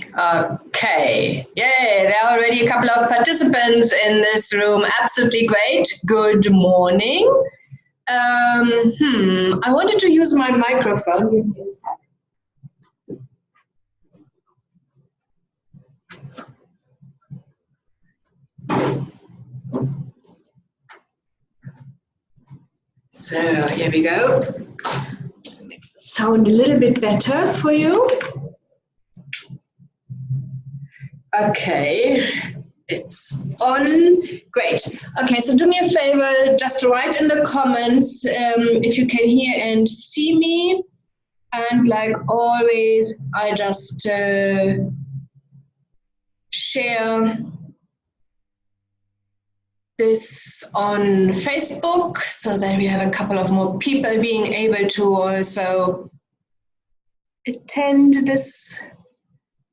Okay, yay, there are already a couple of participants in this room. Absolutely great. Good morning. I wanted to use my microphone. Give me a sec. So here we go. Makes the sound a little bit better for you. Okay, it's on. Great. Okay, so do me a favor, just write in the comments if you can hear and see me. And like always, I just share this on Facebook so that we have a couple of more people being able to also attend this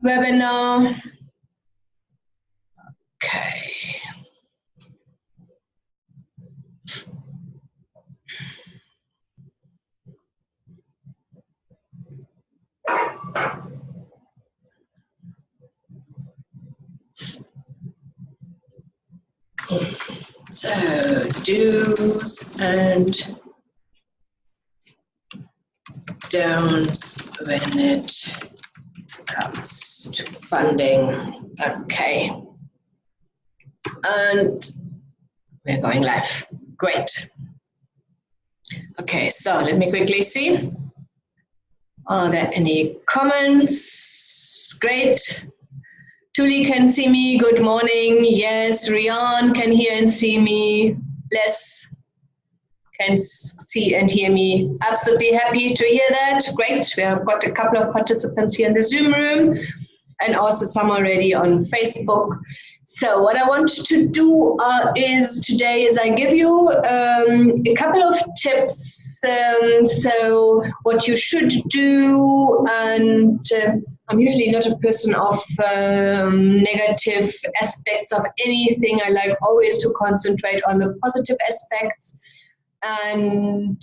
webinar. Okay. So, do's and don'ts when it comes to funding. Okay. And we're going live. Great. Okay, so let me quickly see. Are there any comments? Great. Tuli can see me. Good morning. Yes, Rian can hear and see me. Les can see and hear me. Absolutely happy to hear that. Great. We have got a couple of participants here in the Zoom room and also some already on Facebook. So what I want to do today is I give you a couple of tips. So what you should do, and I'm usually not a person of negative aspects of anything. I like always to concentrate on the positive aspects and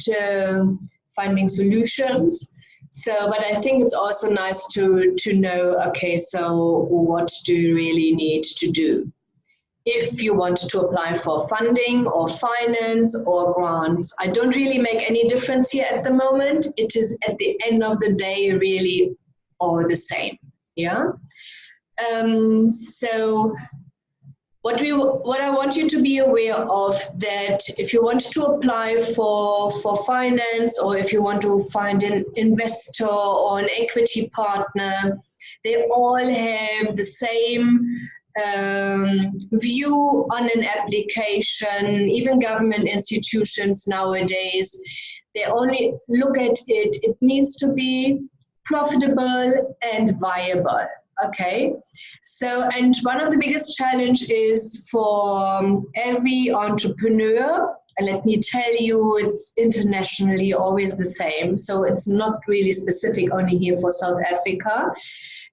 finding solutions. So, but I think it's also nice to know, okay, so what do you really need to do? If you want to apply for funding or finance or grants, I don't really make any difference here at the moment. It is at the end of the day really all the same, yeah? So what I want you to be aware of, that if you want to apply for finance, or if you want to find an investor or an equity partner, they all have the same view on an application. Even government institutions nowadays, they only look at it. It needs to be profitable and viable. Okay, so, and one of the biggest challenge is for every entrepreneur, and let me tell you, it's internationally always the same, so it's not really specific only here for South Africa,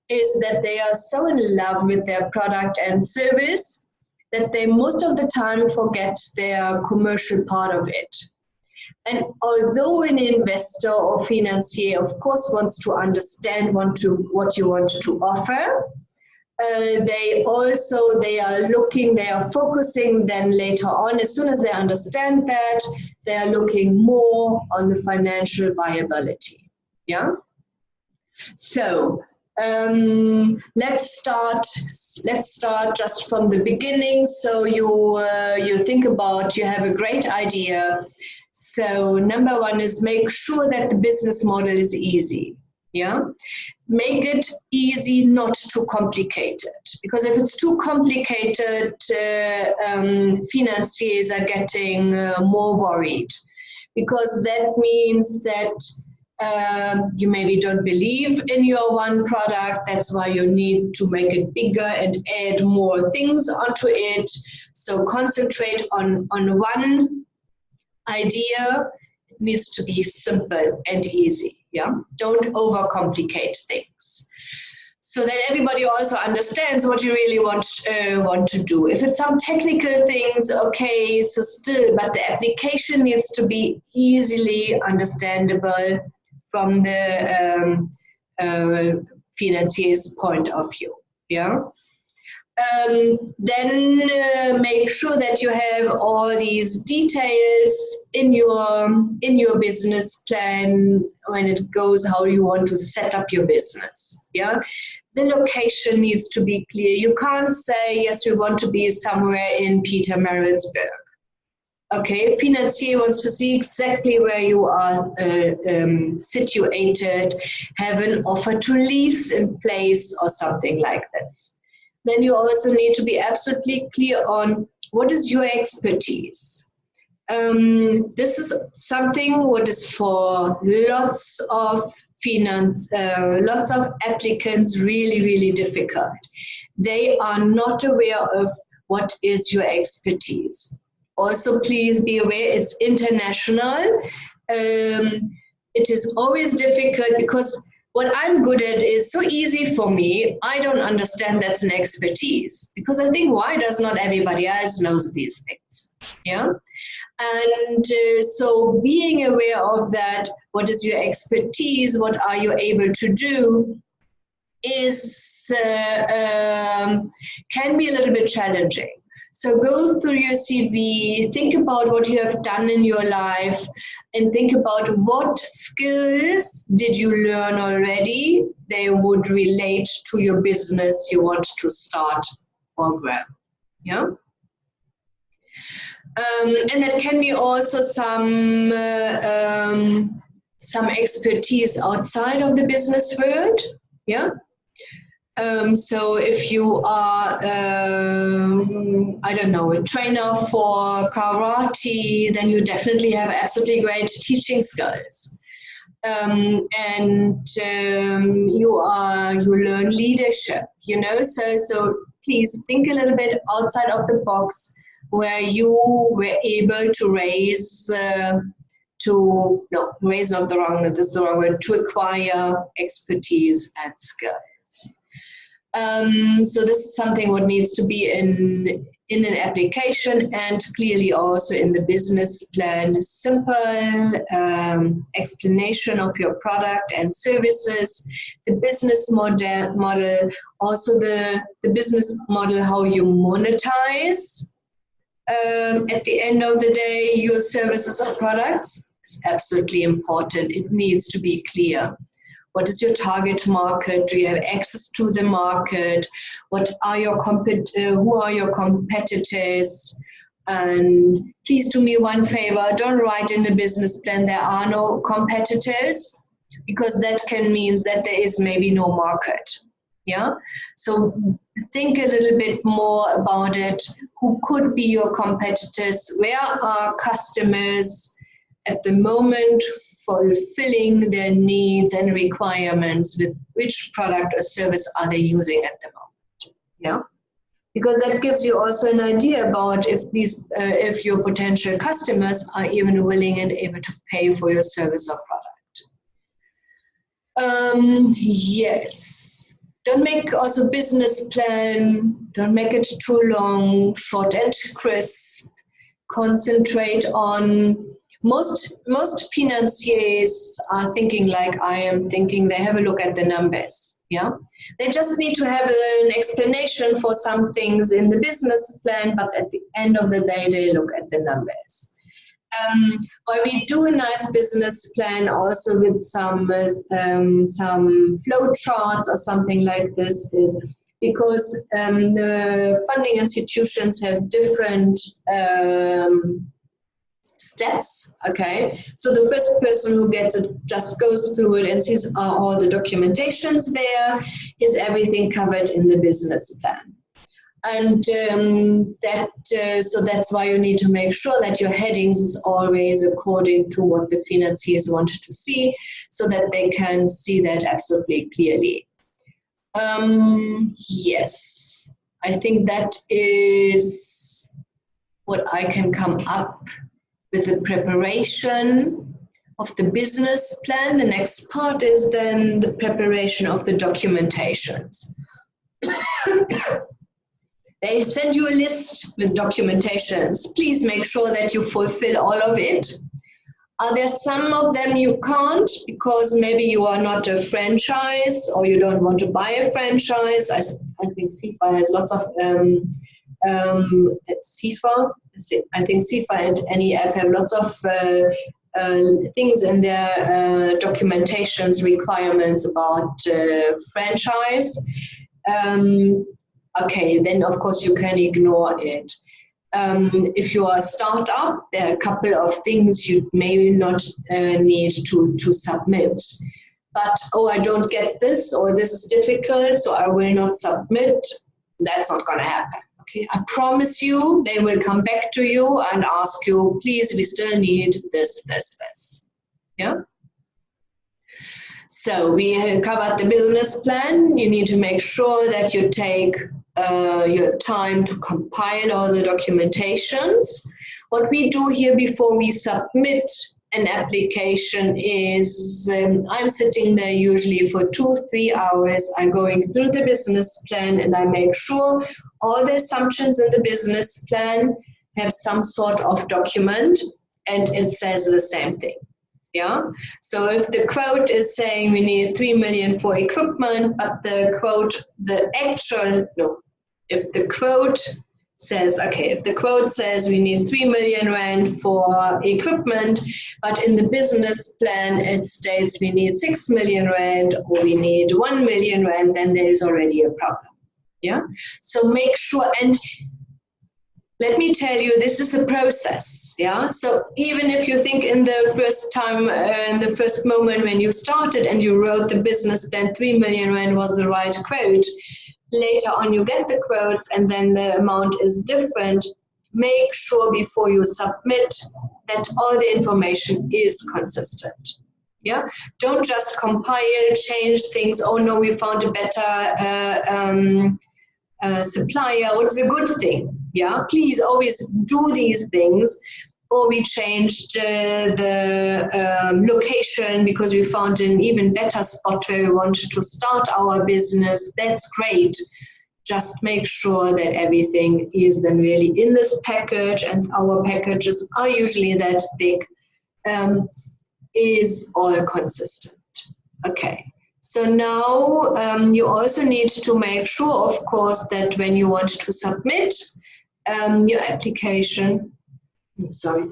is that they are so in love with their product and service that they most of the time forget their commercial part of it. And although an investor or financier, of course, wants to understand what you want to offer, they are focusing then later on, as soon as they understand that, they are looking more on the financial viability. Yeah. So let's start just from the beginning. So you think about, you have a great idea. So number one is make sure that the business model is easy. Yeah, make it easy, not too complicated. Because if it's too complicated, financiers are getting more worried. Because that means that you maybe don't believe in your one product. That's why you need to make it bigger and add more things onto it. So concentrate on one idea. It needs to be simple and easy. Yeah, don't overcomplicate things, so that everybody also understands what you really want to do. If it's some technical things, okay, so still, but the application needs to be easily understandable from the financier's point of view. Yeah. Then make sure that you have all these details in your business plan when it goes how you want to set up your business. Yeah, the location needs to be clear. You can't say yes, we want to be somewhere in Pietermaritzburg. Okay, financier wants to see exactly where you are situated, have an offer to lease in place or something like this. Then you also need to be absolutely clear on what is your expertise. This is something what is for lots of applicants really, really difficult. They are not aware of what is your expertise. Also, please be aware it's international. It is always difficult because what I'm good at is so easy for me. I don't understand that's an expertise because I think why does not everybody else knows these things? Yeah, and so being aware of that, what is your expertise? What are you able to do? Is can be a little bit challenging. So go through your CV, think about what you have done in your life, and think about what skills did you learn already they would relate to your business you want to start or grow. Yeah. And that can be also some expertise outside of the business world. Yeah. So if you are, I don't know, a trainer for karate, then you definitely have absolutely great teaching skills. And you learn leadership, you know, so please think a little bit outside of the box where you were able to raise to acquire expertise and skills. So this is something what needs to be in an application and clearly also in the business plan. Simple explanation of your product and services, the business model, also the business model, how you monetize. At the end of the day, your services or products is absolutely important. It needs to be clear. What is your target market? Do you have access to the market? What are your who are your competitors? And please do me one favor, don't write in the business plan there are no competitors, because that can mean that there is maybe no market. Yeah, so think a little bit more about it. Who could be your competitors? Where are customers at the moment fulfilling their needs and requirements? With which product or service are they using at the moment? Yeah, because that gives you also an idea about if your potential customers are even willing and able to pay for your service or product. Yes. Don't make also business plan, don't make it too long, short and crisp. Concentrate on, most financiers are thinking like I am thinking, they have a look at the numbers, yeah? They just need to have an explanation for some things in the business plan, but at the end of the day, they look at the numbers. Why we do a nice business plan also with some flow charts or something like this is because the funding institutions have different steps, okay? So the first person who gets it just goes through it and sees are all the documentations there, is everything covered in the business plan. And so that's why you need to make sure that your headings is always according to what the financiers wanted to see, so that they can see that absolutely clearly. Yes, I think that is what I can come up with the preparation of the business plan. The next part is then the preparation of the documentations. They send you a list with documentations. Please make sure that you fulfill all of it. Are there some of them you can't because maybe you are not a franchise or you don't want to buy a franchise? I think CIFA has lots of CIFA. I think CIFA and NEF have lots of things in their documentations requirements about franchise. Okay, then of course you can ignore it. If you are a startup, there are a couple of things you may not need to submit. But, oh, I don't get this, or this is difficult, so I will not submit. That's not going to happen. Okay, I promise you, they will come back to you and ask you, please, we still need this. Yeah? So we covered the business plan. You need to make sure that you take your time to compile all the documentations. What we do here before we submit an application is I'm sitting there usually for 2-3 hours. I'm going through the business plan and I make sure all the assumptions in the business plan have some sort of document and it says the same thing. Yeah. So if the quote is saying we need 3 million for equipment, but the quote, if the quote says, okay, if the quote says we need 3 million rand for equipment, but in the business plan it states we need 6 million rand or we need 1 million rand, then there is already a problem. Yeah. So make sure, and let me tell you, this is a process, yeah? So even if you think in the first time, in the first moment when you started and you wrote the business plan, 3 million rand was the right quote, later on you get the quotes and then the amount is different, make sure before you submit that all the information is consistent, yeah? Don't just compile, change things, oh no, we found a better supplier, what's a good thing? Yeah, please always do these things. Or we changed the location because we found an even better spot where we wanted to start our business. That's great. Just make sure that everything is then really in this package, and our packages are usually that thick, is all consistent. Okay. So now you also need to make sure, of course, that when you want to submit your application, sorry.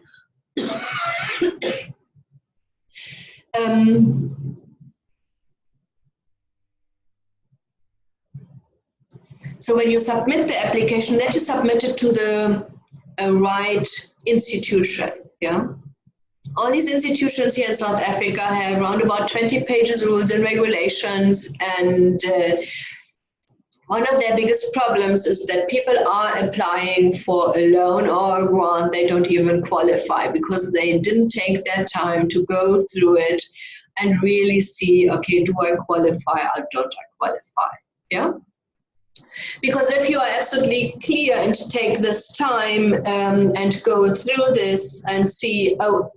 So when you submit the application, that you submit it to the right institution, yeah? All these institutions here in South Africa have around about 20 pages rules and regulations, and one of their biggest problems is that people are applying for a loan or a grant. They don't even qualify because they didn't take their time to go through it and really see, okay, do I qualify or don't I qualify? Yeah? Because if you are absolutely clear and take this time and go through this and see, oh,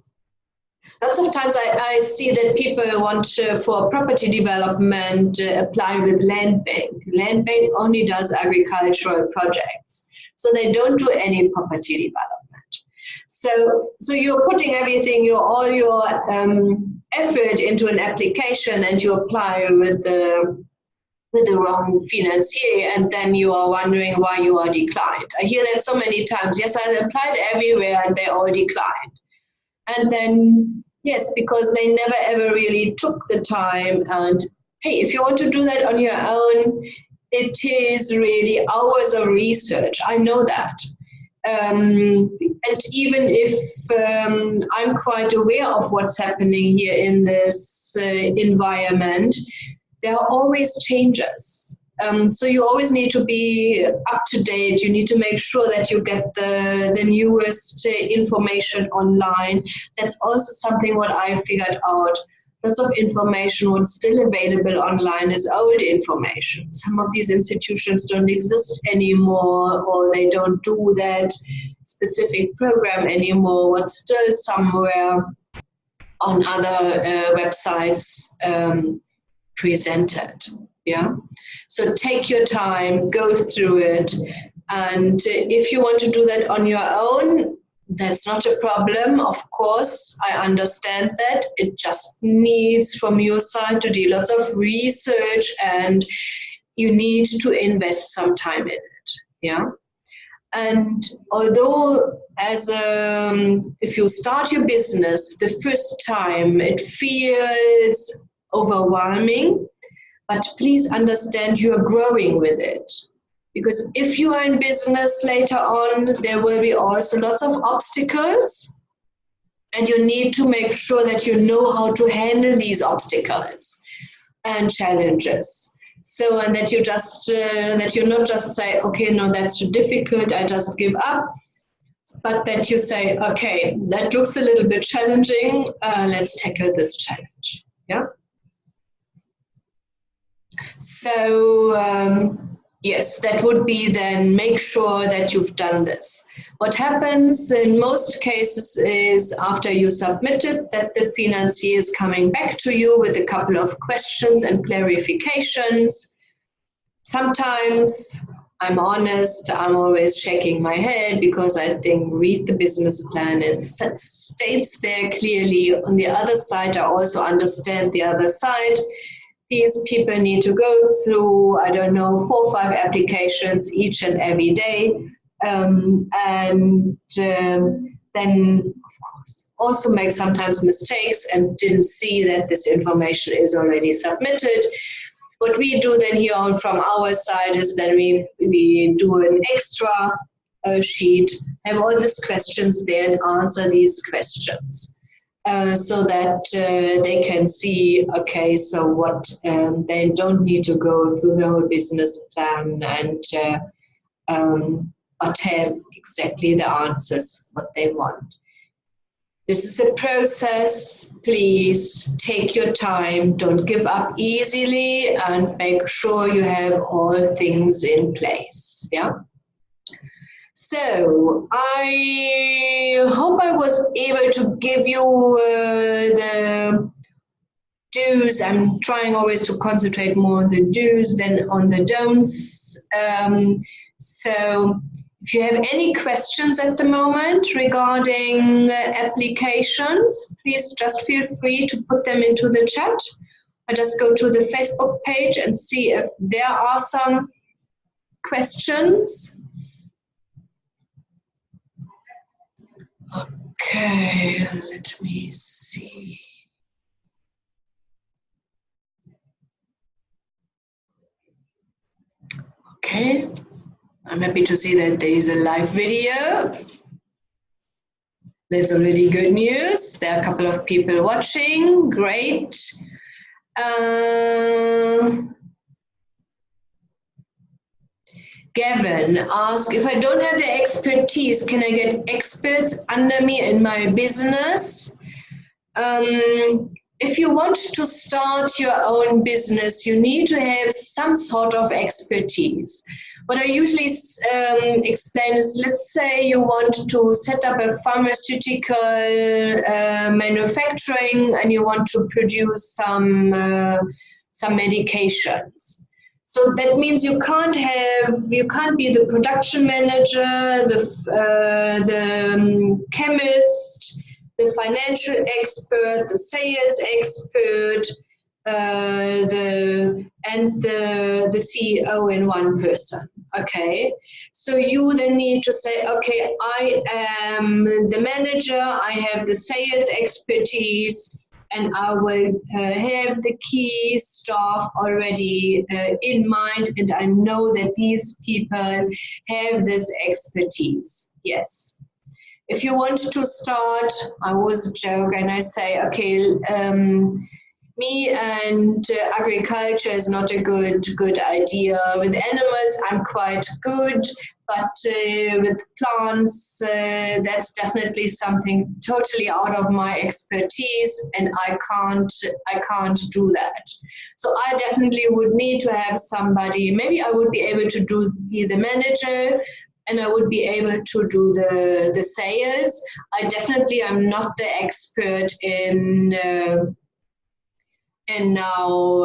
lots of times I see that people want for property development apply with Land Bank. Land Bank only does agricultural projects, so they don't do any property development. So you're putting everything, all your effort into an application, and you apply with the wrong financier, and then you are wondering why you are declined. I hear that so many times. Yes, I applied everywhere and they all declined. And then, yes, because they never ever really took the time. And hey, if you want to do that on your own, it is really hours of research. I know that. And even if I'm quite aware of what's happening here in this environment, there are always changes. So you always need to be up to date. You need to make sure that you get the newest information online. That's also something what I figured out. Lots of information what's still available online is old information. Some of these institutions don't exist anymore, or they don't do that specific program anymore. What's still somewhere on other websites presented. Yeah. So take your time, go through it. And if you want to do that on your own, That's not a problem. Of course, I understand that. It just needs from your side to do lots of research, and you need to invest some time in it. Yeah. And although if you start your business the first time, it feels overwhelming, but please understand you are growing with it. Because if you are in business later on, there will be also lots of obstacles, and you need to make sure that you know how to handle these obstacles and challenges. So, and that you not just say, okay, no, that's too difficult, I just give up, but that you say, okay, that looks a little bit challenging, let's tackle this challenge. Yeah. So, yes, that would be then make sure that you've done this. What happens in most cases is after you submit it, that the financier is coming back to you with a couple of questions and clarifications. Sometimes, I'm honest, I'm always shaking my head because I think read the business plan. It states there clearly. On the other side, I also understand the other side. These people need to go through, I don't know, 4 or 5 applications each and every day. Then, of course, also make sometimes mistakes and didn't see that this information is already submitted. What we do then here on from our side is then we do an extra sheet, have all these questions there and answer these questions. So that they can see, okay, so what, they don't need to go through the whole business plan and but have exactly the answers what they want. This is a process. Please take your time. Don't give up easily, and make sure you have all things in place. Yeah. So I hope I was able to give you the do's. I'm trying always to concentrate more on the do's than on the don'ts. So if you have any questions at the moment regarding applications, please just feel free to put them into the chat. I just go to the Facebook page and see if there are some questions. Okay, let me see. Okay, I'm happy to see that there is a live video. That's already good news. There are a couple of people watching. Great. Gavin asked, if I don't have the expertise, can I get experts under me in my business? If you want to start your own business, you need to have some sort of expertise. What I usually explain is, let's say you want to set up a pharmaceutical manufacturing and you want to produce some medications. So that means you can't be the production manager, the chemist, the financial expert, the sales expert, the CEO in one person. Okay, so you then need to say, okay, I am the manager, I have the sales expertise, and I will have the key staff already in mind, and I know that these people have this expertise. Yes. If you want to start, I always joke and I say, okay, me and agriculture is not a good idea. With animals, I'm quite good, but with plants, that's definitely something totally out of my expertise, and I can't do that. So I definitely would need to have somebody. Maybe I would be able to be the manager, and I would be able to do the sales. I definitely am not the expert in now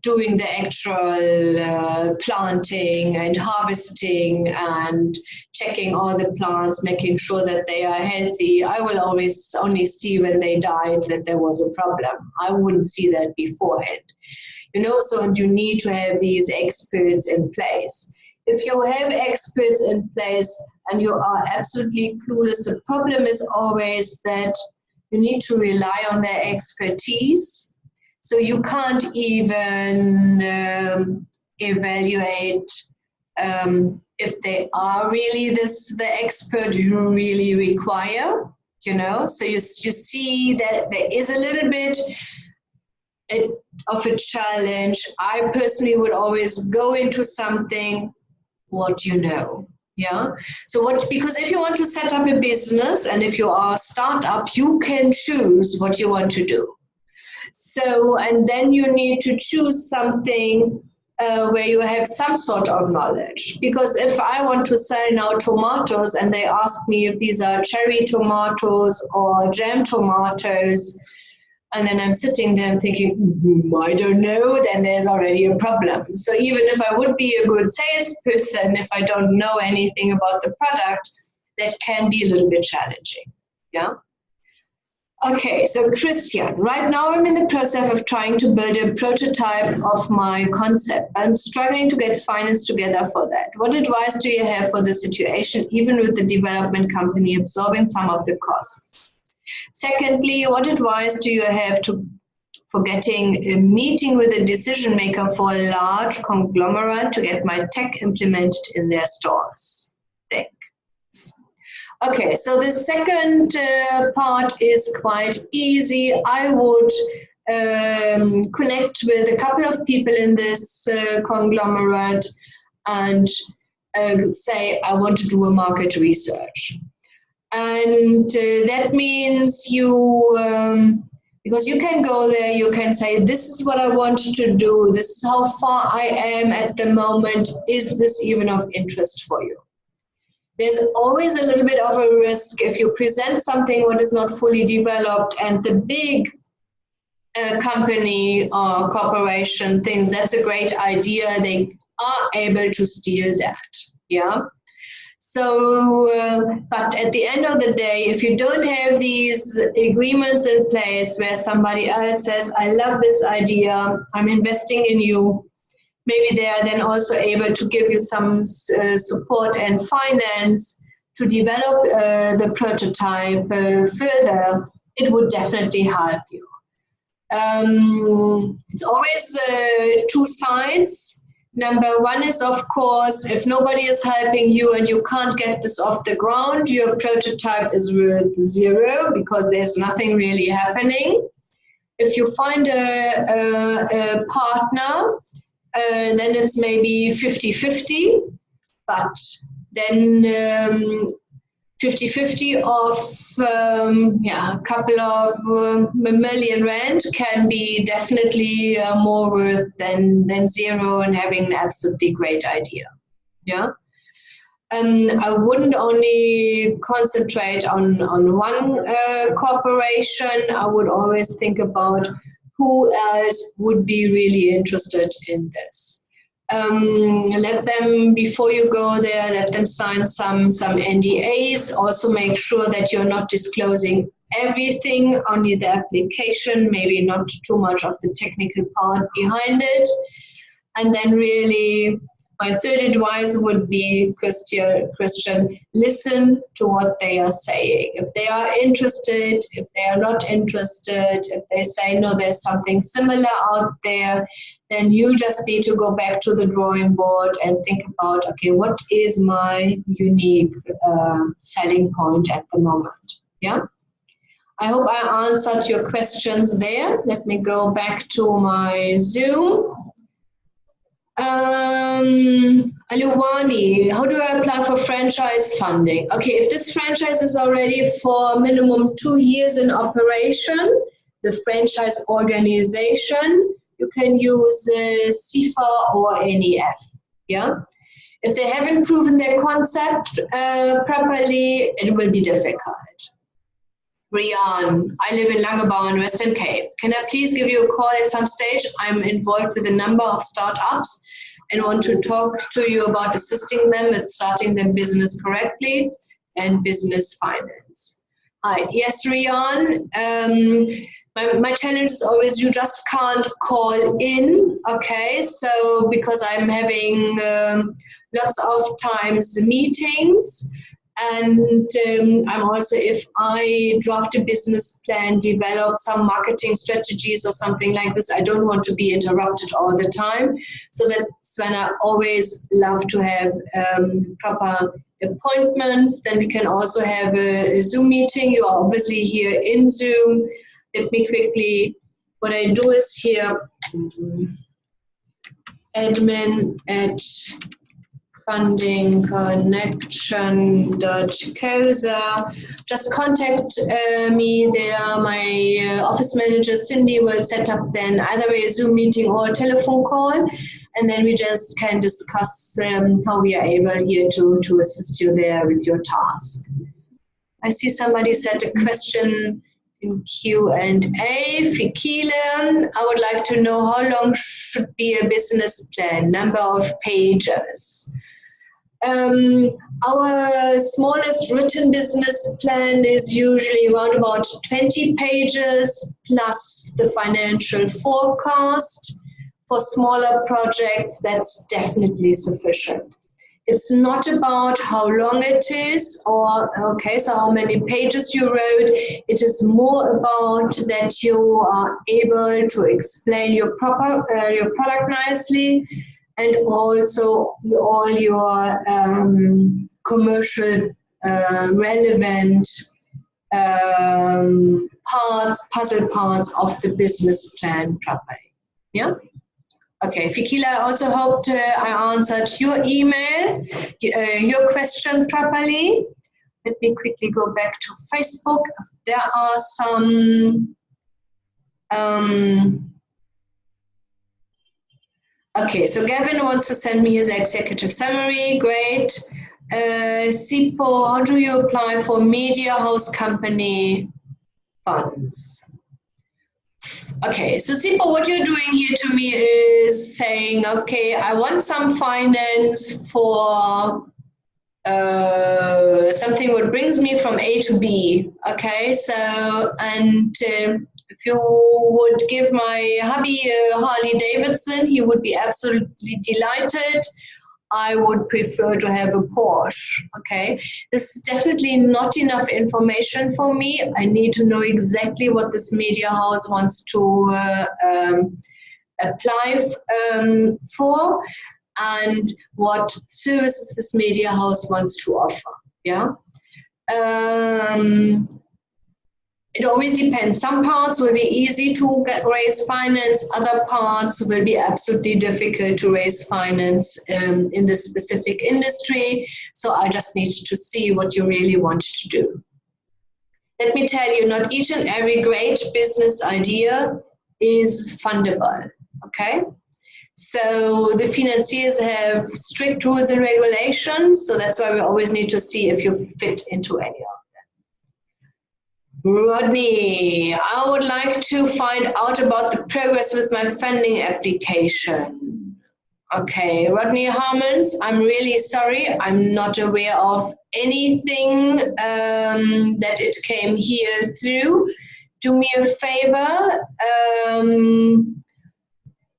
doing the actual planting and harvesting and checking all the plants, making sure that they are healthy. I will always only see when they died that there was a problem. I wouldn't see that beforehand. So you need to have these experts in place. If you have experts in place and you are absolutely clueless, the problem is always that you need to rely on their expertise. So you can't even evaluate if they are really the expert you really require, So you see that there is a little bit of a challenge. I personally would always go into something what you know. Yeah. So because if you want to set up a business and if you are a startup, you can choose what you want to do. So, and then you need to choose something where you have some sort of knowledge. Because if I want to sell now tomatoes and they ask me if these are cherry tomatoes or jam tomatoes, and then I'm sitting there and thinking, I don't know, then there's already a problem. So even if I would be a good salesperson, if I don't know anything about the product, that can be a little bit challenging. Yeah. Okay, so Christian, right now I'm in the process of trying to build a prototype of my concept. I'm struggling to get finance together for that. What advice do you have for the situation, even with the development company absorbing some of the costs? Secondly, what advice do you have for getting a meeting with a decision maker for a large conglomerate to get my tech implemented in their stores? Thanks. Okay, so the second part is quite easy. I would connect with a couple of people in this conglomerate and say, I want to do a market research. And that means because you can go there, you can say, this is what I want to do, this is how far I am at the moment, is this even of interest for you? There's always a little bit of a risk if you present something what is not fully developed and the big company or corporation thinks that's a great idea, they are able to steal that, yeah? So, but at the end of the day, if you don't have these agreements in place where somebody else says, I love this idea, I'm investing in you, maybe they are then also able to give you some support and finance to develop the prototype further, it would definitely help you. It's always two sides. Number one is, of course, if nobody is helping you and you can't get this off the ground, your prototype is worth zero because there's nothing really happening. If you find a partner, then it's maybe 50-50, but then 50-50 of a couple of million rand can be definitely more worth than zero and having an absolutely great idea. Yeah. I wouldn't only concentrate on one corporation. I would always think about who else would be really interested in this. Let them, before you go there, let them sign some NDAs. Also make sure that you're not disclosing everything, only the application, maybe not too much of the technical part behind it. And then really, my third advice would be, Christian, listen to what they are saying. If they are interested, if they are not interested, if they say, no, there's something similar out there, then you just need to go back to the drawing board and think about, okay, what is my unique selling point at the moment? Yeah. I hope I answered your questions there. Let me go back to my Zoom. Aluwani, how do I apply for franchise funding? Okay, if this franchise is already for minimum 2 years in operation, the franchise organization, you can use CIFA or NEF. Yeah. If they haven't proven their concept properly, it will be difficult. Rian, I live in Langebauer in Western Cape. Can I please give you a call at some stage? I'm involved with a number of startups and want to talk to you about assisting them with starting their business correctly and business finance. Hi, yes, Rian. My challenge is always you just can't call in, okay? So because I'm having lots of times meetings, and I'm also, if I draft a business plan, develop some marketing strategies or something like this, I don't want to be interrupted all the time. So that's when I always love to have proper appointments. Then we can also have a Zoom meeting. You are obviously here in Zoom. Let me quickly, what I do is here, admin at fundingconnection.coza. Just contact me there. My office manager, Cindy, will set up then either a Zoom meeting or a telephone call, and then we just can discuss how we are able here to assist you there with your task. I see somebody set a question in Q&A. Fikile, I would like to know how long should be a business plan, number of pages. Our smallest written business plan is usually around about 20 pages plus the financial forecast. For smaller projects, that's definitely sufficient. It's not about how long it is or, okay, so how many pages you wrote. It is more about that you are able to explain your product nicely, and also all your commercial relevant puzzle parts of the business plan properly. Yeah? Okay, Fikila, I also hoped I answered your email, your question properly. Let me quickly go back to Facebook. There are some... Okay, so Gavin wants to send me his executive summary. Great. Sipo, how do you apply for media house company funds? Okay, so Sipo, what you're doing here to me is saying, okay, I want some finance for something what brings me from A to B. Okay, so, and if you would give my hubby a Harley Davidson, he would be absolutely delighted. I would prefer to have a Porsche. Okay, this is definitely not enough information for me. I need to know exactly what this media house wants to apply for, and what services this media house wants to offer. Yeah. It always depends. Some parts will be easy to raise finance. Other parts will be absolutely difficult to raise finance in this specific industry. So I just need to see what you really want to do. Let me tell you, not each and every great business idea is fundable, okay? So the financiers have strict rules and regulations, so that's why we always need to see if you fit into any of them. Rodney, I would like to find out about the progress with my funding application. Okay, Rodney Harmons, I'm really sorry. I'm not aware of anything that it came here through. Do me a favor.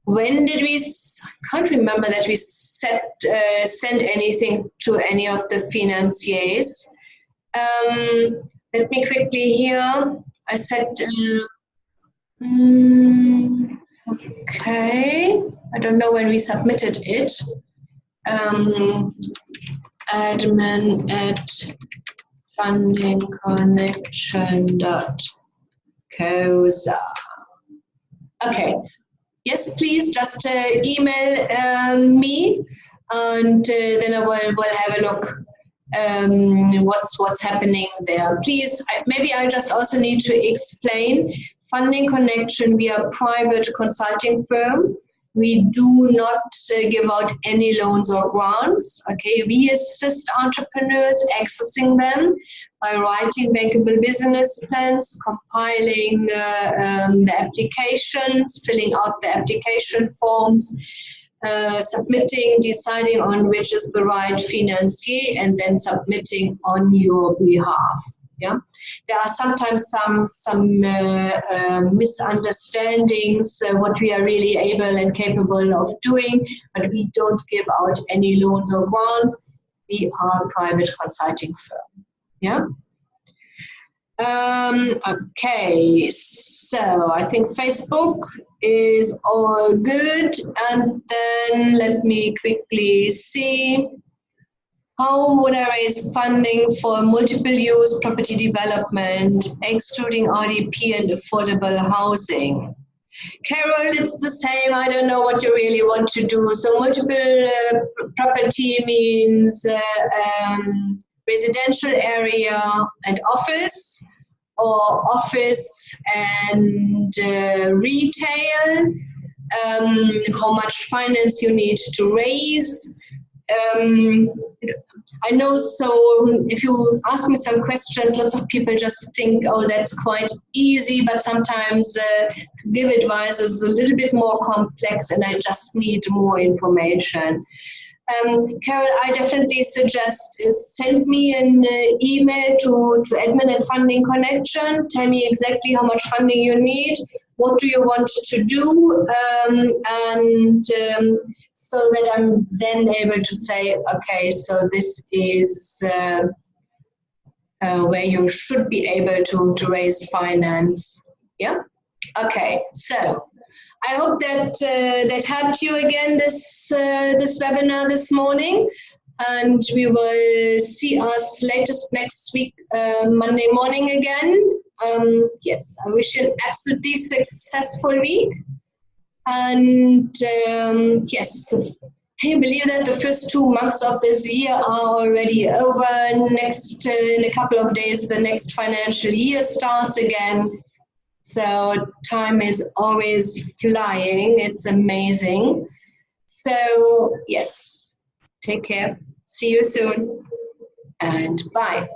When did we, I can't remember that we sent anything to any of the financiers. Let me quickly here, I said, okay, I don't know when we submitted it. Admin at fundingconnection.coza. Okay, yes, please just email me, and then I will have a look what's happening there. Please, maybe I just also need to explain Funding Connection. We are a private consulting firm, We do not give out any loans or grants. Okay, we assist entrepreneurs accessing them by writing bankable business plans, compiling the applications, filling out the application forms, submitting, deciding on which is the right financier, and then submitting on your behalf. Yeah, there are sometimes some misunderstandings what we are really able and capable of doing, but we don't give out any loans or grants. We are a private consulting firm. Yeah. Okay, so I think Facebook is all good, and then let me quickly see. How would I raise funding for multiple use property development, excluding RDP and affordable housing? Carol, it's the same. I don't know what you really want to do. So multiple property means residential area and office, or office and retail. How much finance you need to raise. I know, so if you ask me some questions, lots of people just think, oh, that's quite easy, but sometimes to give advice is a little bit more complex and I just need more information. Carol, I definitely suggest is send me an email to admin at Funding Connection. Tell me exactly how much funding you need, what do you want to do, and so that I'm then able to say, okay, so this is where you should be able to raise finance. Yeah? Okay, so I hope that that helped you again, this webinar this morning, and we will see us latest next week, Monday morning again. Yes, I wish you an absolutely successful week. And yes, can you believe that the first 2 months of this year are already over? Next, in a couple of days, the next financial year starts again. So time is always flying. It's amazing. So yes, take care. See you soon. And bye.